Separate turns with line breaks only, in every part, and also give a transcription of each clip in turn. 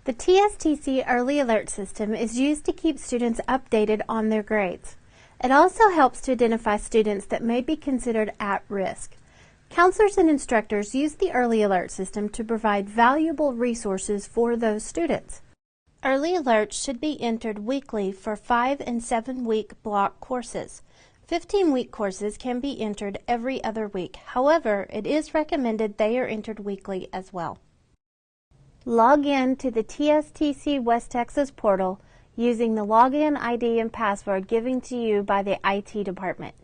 The TSTC Early Alert System is used to keep students updated on their grades. It also helps to identify students that may be considered at risk. Counselors and instructors use the Early Alert System to provide valuable resources for those students. Early alerts should be entered weekly for 5- and 7-week block courses. 15-week courses can be entered every other week. However, it is recommended they are entered weekly as well. Log in to the TSTC West Texas portal using the login ID and password given to you by the IT department.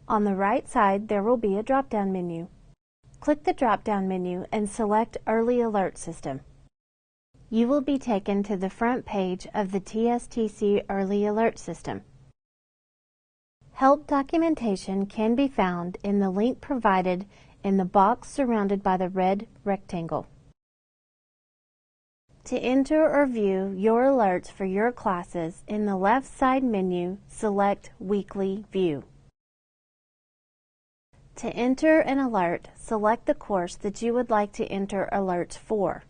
On the right side, there will be a drop-down menu. Click the drop-down menu and select Early Alert System. You will be taken to the front page of the TSTC Early Alert System. Help documentation can be found in the link provided in the box surrounded by the red rectangle. To enter or view your alerts for your classes, in the left side menu, select Weekly View. To enter an alert, select the course that you would like to enter alerts for.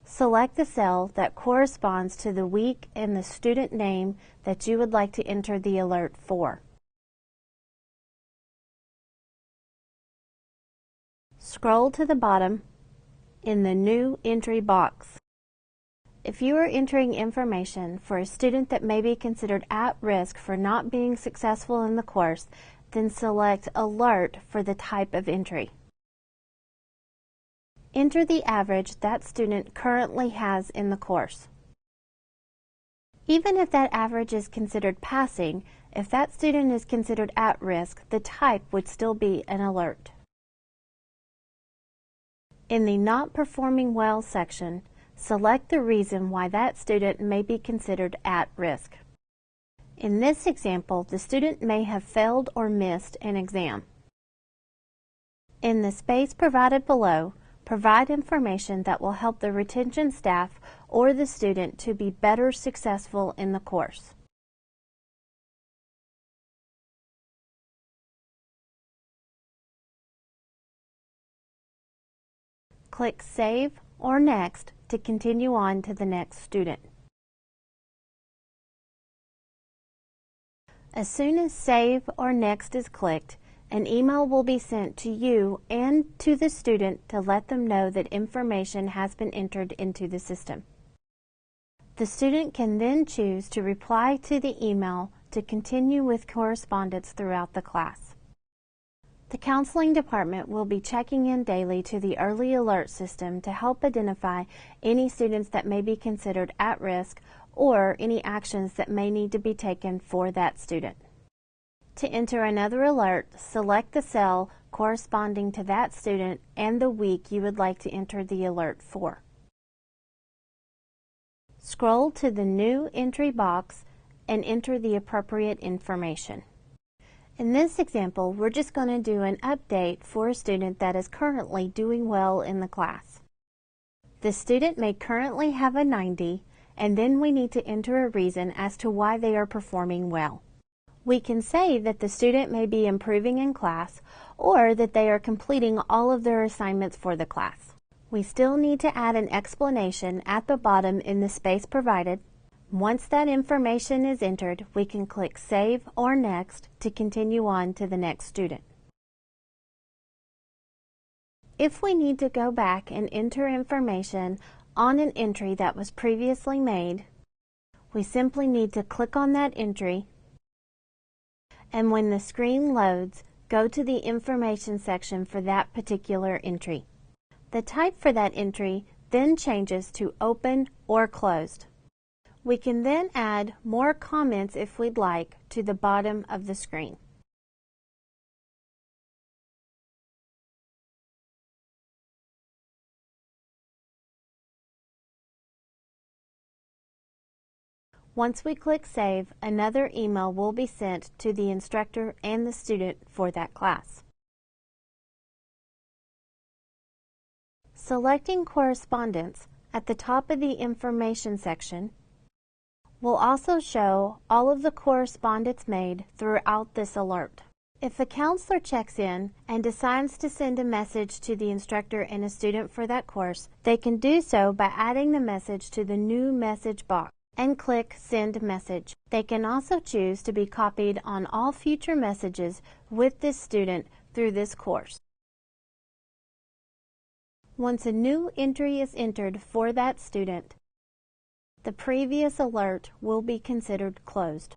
Select the cell that corresponds to the week and the student name that you would like to enter the alert for. Scroll to the bottom in the New Entry box. If you are entering information for a student that may be considered at risk for not being successful in the course, then select Alert for the type of entry. Enter the average that student currently has in the course. Even if that average is considered passing, if that student is considered at risk, the type would still be an alert. In the Not Performing Well section, select the reason why that student may be considered at risk. In this example, the student may have failed or missed an exam. In the space provided below, provide information that will help the retention staff or the student to be better successful in the course. Click Save or Next to continue on to the next student. As soon as Save or Next is clicked, an email will be sent to you and to the student to let them know that information has been entered into the system. The student can then choose to reply to the email to continue with correspondence throughout the class. The counseling department will be checking in daily to the Early Alert System to help identify any students that may be considered at risk or any actions that may need to be taken for that student. To enter another alert, select the cell corresponding to that student and the week you would like to enter the alert for. Scroll to the New Entry box and enter the appropriate information. In this example, we're just going to do an update for a student that is currently doing well in the class. The student may currently have a 90, and then we need to enter a reason as to why they are performing well. We can say that the student may be improving in class or that they are completing all of their assignments for the class. We still need to add an explanation at the bottom in the space provided. Once that information is entered, we can click Save or Next to continue on to the next student. If we need to go back and enter information on an entry that was previously made, we simply need to click on that entry, and when the screen loads, go to the information section for that particular entry. The type for that entry then changes to Open or Closed. We can then add more comments if we'd like to the bottom of the screen. Once we click Save, another email will be sent to the instructor and the student for that class. Selecting Correspondence at the top of the Information section will also show all of the correspondence made throughout this alert. If a counselor checks in and decides to send a message to the instructor and a student for that course, they can do so by adding the message to the new message box and click Send Message. They can also choose to be copied on all future messages with this student through this course. Once a new entry is entered for that student, the previous alert will be considered closed.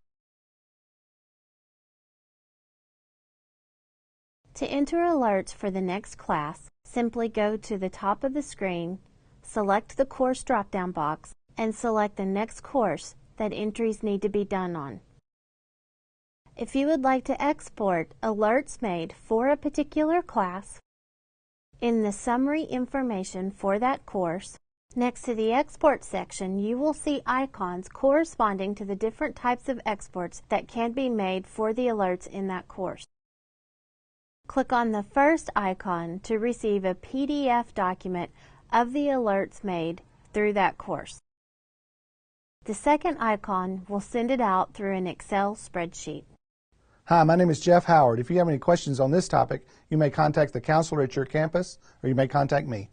To enter alerts for the next class, simply go to the top of the screen, select the course drop-down box, and select the next course that entries need to be done on. If you would like to export alerts made for a particular class, in the summary information for that course, next to the export section, you will see icons corresponding to the different types of exports that can be made for the alerts in that course. Click on the first icon to receive a PDF document of the alerts made through that course. The second icon will send it out through an Excel spreadsheet.
Hi, my name is Jeff Howard. If you have any questions on this topic, you may contact the counselor at your campus or you may contact me.